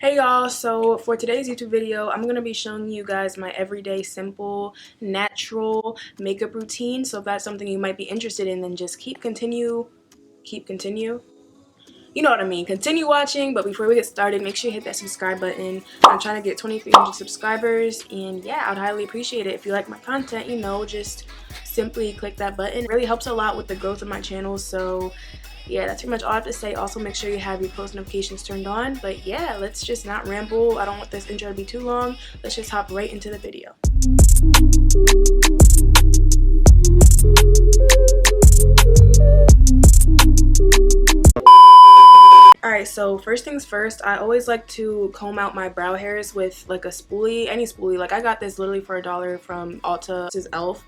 Hey y'all, so for today's YouTube video, I'm going to be showing you guys my everyday simple, natural makeup routine. So if that's something you might be interested in, then just continue. You know what I mean, continue watching. But before we get started, make sure you hit that subscribe button. I'm trying to get 2,300 subscribers, and yeah, I'd highly appreciate it. If you like my content, just simply click that button. It really helps a lot with the growth of my channel. So yeah, that's pretty much all I have to say. Also, make sure you have your post notifications turned on. But yeah, let's just not ramble. I don't want this intro to be too long. Let's just hop right into the video. Alright, so first things first, I always like to comb out my brow hairs with like a spoolie, any spoolie. Like I got this literally for $1 from Ulta. This is e.l.f.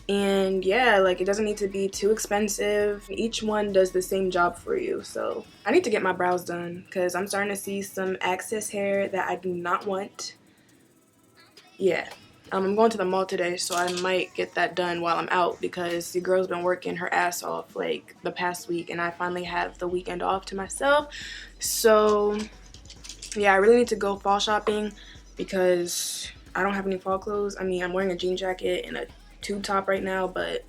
And yeah, like it doesn't need to be too expensive. Each one does the same job for you. So I need to get my brows done because I'm starting to see some excess hair that I do not want. Yeah. I'm going to the mall today, so I might get that done while I'm out because the girl's been working her ass off like the past week, and I finally have the weekend off to myself. So yeah, I really need to go fall shopping because I don't have any fall clothes. I mean, I'm wearing a jean jacket and a tube top right now, but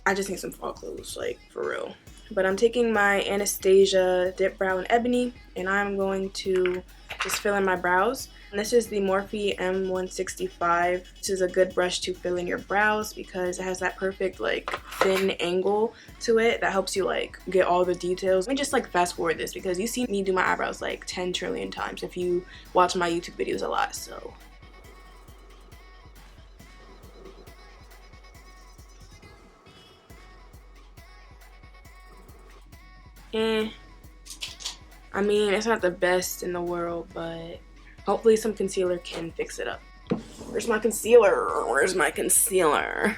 I just need some fall clothes, like for real. But I'm taking my Anastasia Dip Brow in Ebony, and I'm going to just fill in my brows. And this is the Morphe M165. This is a good brush to fill in your brows because it has that perfect like thin angle to it that helps you like get all the details. Let me just like fast forward this because you see me do my eyebrows like 10 trillion times if you watch my YouTube videos a lot. So I mean, it's not the best in the world, but hopefully some concealer can fix it up. Where's my concealer? Where's my concealer?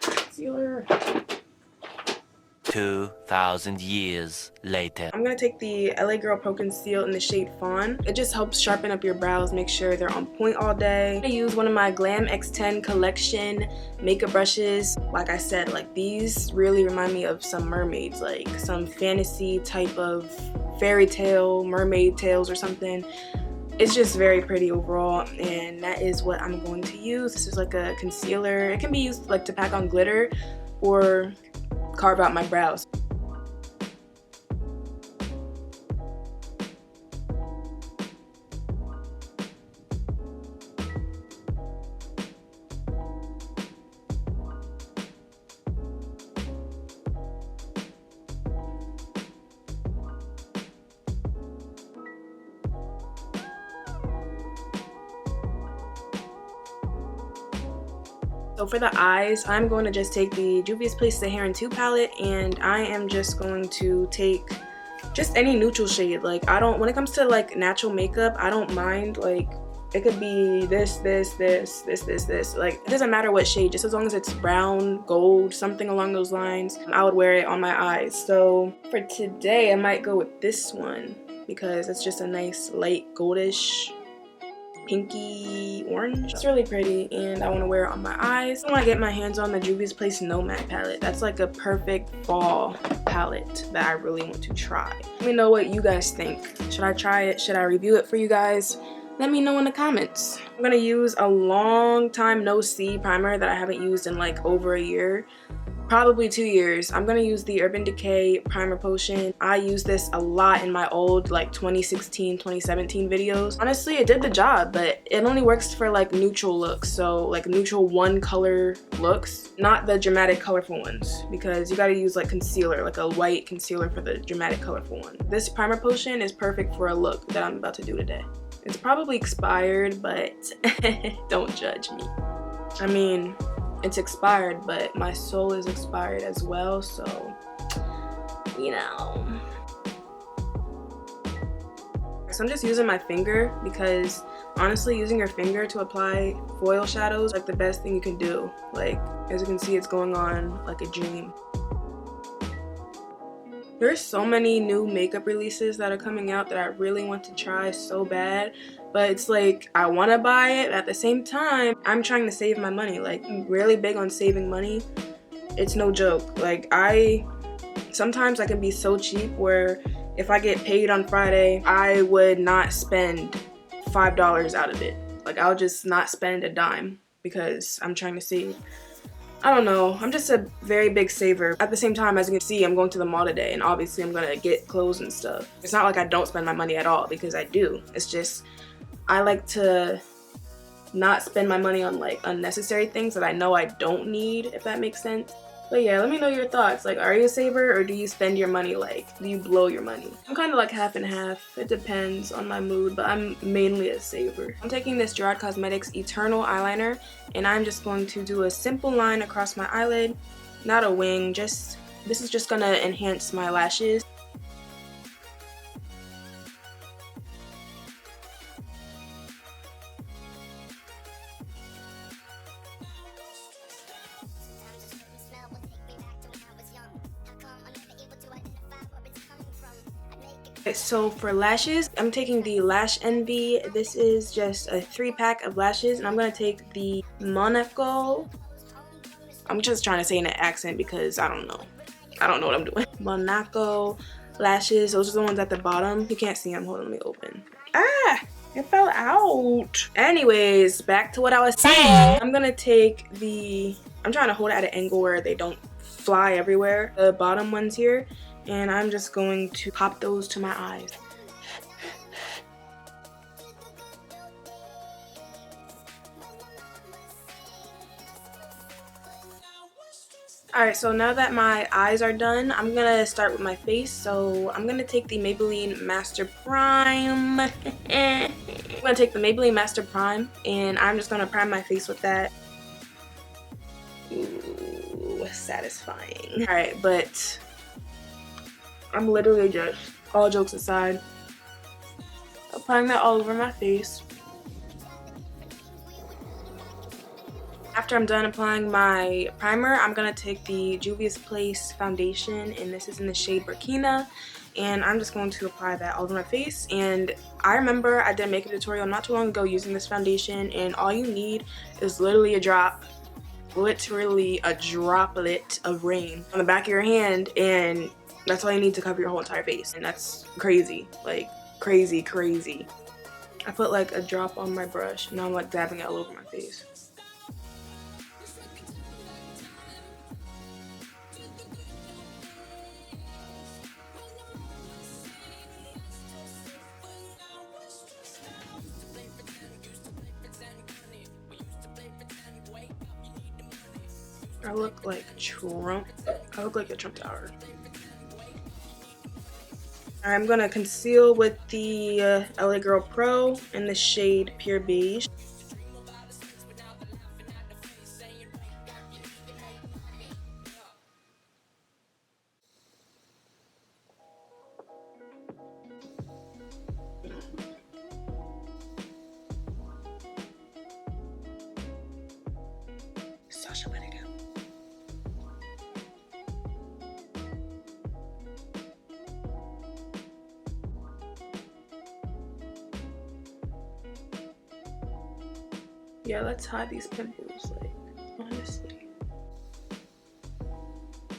Concealer. 2,000 years later. I'm gonna take the LA Girl Pro Conceal in the shade Fawn. It just helps sharpen up your brows, make sure they're on point all day. I use one of my Glam X10 collection makeup brushes. Like I said, like these really remind me of some mermaids, like some fantasy type of fairy tale, mermaid tales or something. It's just very pretty overall, and that is what I'm going to use. This is like a concealer. It can be used like to pack on glitter or carve out my brows. So for the eyes, I'm going to just take the Juvia's Place the Hair in 2 palette, and I am just going to take just any neutral shade. Like when it comes to like natural makeup, I don't mind, like it could be this. Like it doesn't matter what shade, just as long as it's brown, gold, something along those lines. I would wear it on my eyes. So for today, I might go with this one because it's just a nice light goldish pinky orange. It's really pretty and I want to wear it on my eyes. I want to get my hands on the Juvia's Place Nomad palette. That's like a perfect fall palette that I really want to try. Let me know what you guys think. Should I try it? Should I review it for you guys? Let me know in the comments. I'm gonna use a long time no see primer that I haven't used in like over a year. Probably 2 years. I'm gonna use the Urban Decay Primer Potion. I use this a lot in my old like 2016, 2017 videos. Honestly, it did the job, but it only works for like neutral looks. So like neutral one color looks, not the dramatic colorful ones, because you gotta use like concealer, like a white concealer for the dramatic colorful one. This primer potion is perfect for a look that I'm about to do today. It's probably expired, but don't judge me. I mean, it's expired, but my soul is expired as well, so you know. So I'm just using my finger because honestly, using your finger to apply foil shadows is like the best thing you can do. Like as you can see, it's going on like a dream. There's so many new makeup releases that are coming out that I really want to try so bad, but it's like I want to buy it, but at the same time I'm trying to save my money. Like I'm really big on saving money. It's no joke. Like I sometimes I can be so cheap where if I get paid on Friday, I would not spend $5 out of it. Like, I'll just not spend a dime because I'm trying to save. I don't know, I'm just a very big saver. At the same time, as you can see, I'm going to the mall today and obviously I'm gonna get clothes and stuff. It's not like I don't spend my money at all, because I do. It's just, I like to not spend my money on like unnecessary things that I know I don't need, if that makes sense. But yeah, let me know your thoughts. Like, are you a saver or do you spend your money? Like, do you blow your money? I'm kind of like half and half. It depends on my mood, but I'm mainly a saver. I'm taking this Gerard Cosmetics Eternal eyeliner and I'm just going to do a simple line across my eyelid. Not a wing, this is just gonna enhance my lashes. So for lashes, I'm taking the Lash Envy. This is just a 3-pack of lashes, and I'm gonna take the Monaco. I'm just trying to say in an accent because I don't know what I'm doing. Monaco lashes. Those are the ones at the bottom. You can't see them. Hold on, let me open. Ah, it fell out. Anyways, back to what I was saying. I'm gonna take the. I'm trying to hold it at an angle where they don't fly everywhere. The bottom ones here. And I'm just going to pop those to my eyes. Alright, so now that my eyes are done, I'm gonna start with my face. So I'm gonna take the Maybelline Master Prime. I'm gonna take the Maybelline Master Prime and I'm just gonna prime my face with that. Ooh, satisfying. Alright, but I'm literally just, all jokes aside, applying that all over my face. After I'm done applying my primer, I'm going to take the Juvia's Place foundation, and this is in the shade Burkina, and I'm just going to apply that all over my face. And I remember I did a makeup tutorial not too long ago using this foundation, and all you need is literally a drop, literally a droplet of rain on the back of your hand, and that's all you need to cover your whole entire face. And that's crazy, like crazy, crazy. I put like a drop on my brush, and now I'm like dabbing it all over my face. I look like Trump. I look like a Trump Tower. I'm gonna conceal with the LA Girl Pro in the shade Pure Beige. Sasha, let it go. Yeah, let's hide these pimples, like, honestly.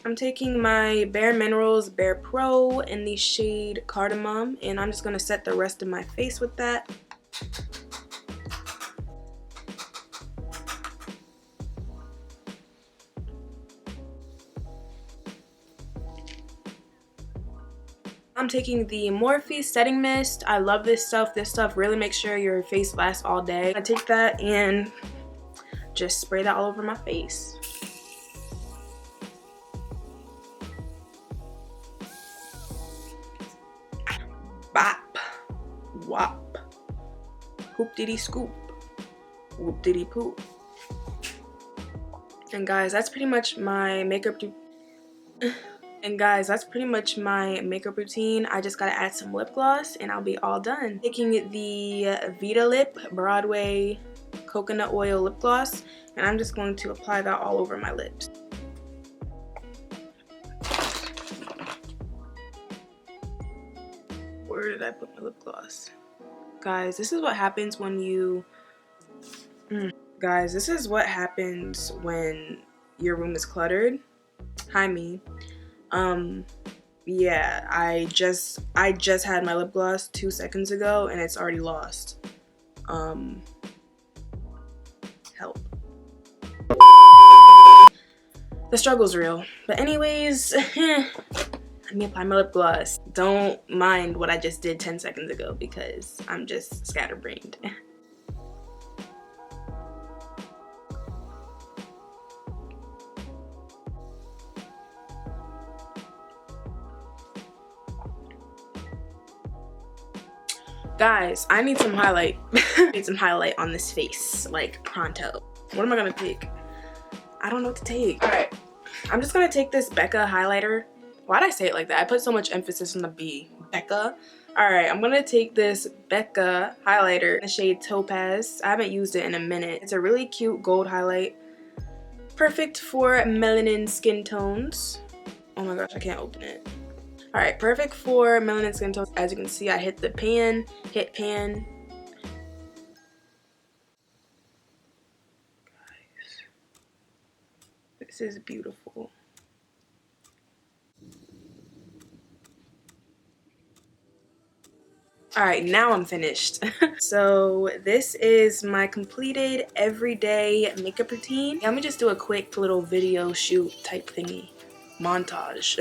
I'm taking my Bare Minerals Bare Pro in the shade Cardamom, and I'm just gonna set the rest of my face with that. I'm taking the Morphe Setting Mist. I love this stuff. This stuff really makes sure your face lasts all day. I take that and just spray that all over my face. Bop. Wop. Hoop diddy scoop. Whoop diddy poop. And guys, that's pretty much my makeup routine. I just gotta add some lip gloss and I'll be all done. Taking the Vita Lip Broadway Coconut Oil Lip Gloss, and I'm just going to apply that all over my lips. Where did I put my lip gloss? Guys, this is what happens when you... Guys, this is what happens when your room is cluttered. Hi, me. Yeah, I just had my lip gloss 2 seconds ago and it's already lost. Help. The struggle's real. But anyways, let me apply my lip gloss. Don't mind what I just did 10 seconds ago because I'm just scatterbrained. Guys, I need some highlight. I need some highlight on this face, like pronto. What am I gonna take? I don't know what to take. All right, I'm just gonna take this Becca highlighter. Why'd I say it like that? I put so much emphasis on the B. Becca. All right, I'm gonna take this Becca highlighter in the shade Topaz. I haven't used it in a minute. It's a really cute gold highlight. Perfect for melanin skin tones. Oh my gosh, I can't open it. All right, perfect for melanin skin tones. As you can see, I hit pan. Guys, this is beautiful. All right, now I'm finished. So this is my completed everyday makeup routine. Let me just do a quick little video shoot type thingy. Montage.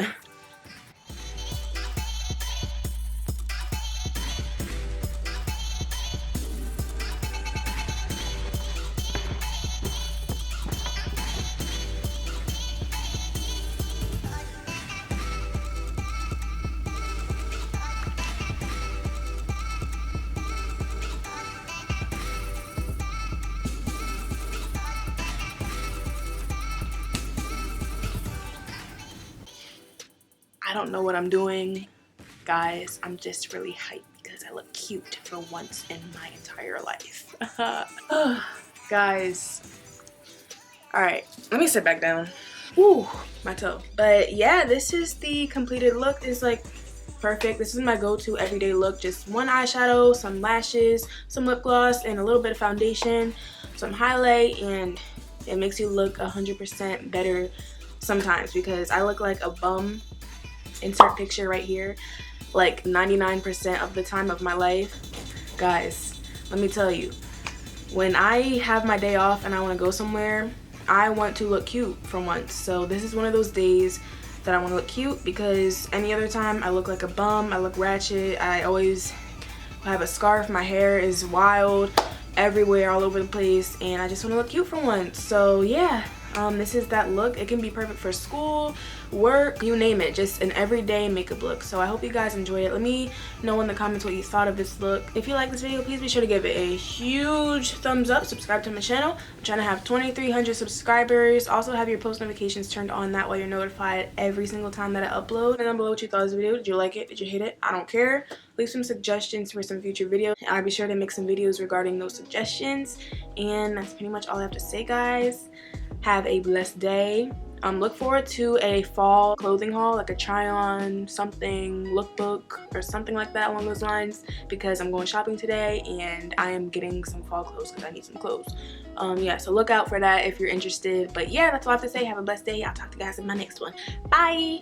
I don't know what I'm doing, guys. I'm just really hyped because I look cute for once in my entire life. Guys, all right, let me sit back down. Ooh, my toe. But yeah, this is the completed look. It's like perfect. This is my go-to everyday look. Just one eyeshadow, some lashes, some lip gloss, and a little bit of foundation, some highlight, and it makes you look 100% better sometimes because I look like a bum. Insert picture right here, like 99% of the time of my life. Guys, let me tell you, when I have my day off and I want to go somewhere, I want to look cute for once. So this is one of those days that I want to look cute because any other time I look like a bum, I look ratchet, I always have a scarf, my hair is wild everywhere, all over the place, and I just want to look cute for once. So yeah, this is that look. It can be perfect for school, work, you name it, just an everyday makeup look. So I hope you guys enjoyed it. Let me know in the comments what you thought of this look. If you like this video, please be sure to give it a huge thumbs up. Subscribe to my channel. I'm trying to have 2,300 subscribers. Also have your post notifications turned on, that way you're notified every single time that I upload. And down below what you thought of this video. Did you like it? Did you hate it? I don't care. Leave some suggestions for some future videos. I'll be sure to make some videos regarding those suggestions. And that's pretty much all I have to say, guys. Have a blessed day. Look forward to a fall clothing haul, like a try on something, lookbook or something like that along those lines, because I'm going shopping today and I am getting some fall clothes because I need some clothes. Yeah, so look out for that if you're interested. But yeah, that's all I have to say. Have a blessed day. I'll talk to you guys in my next one. Bye.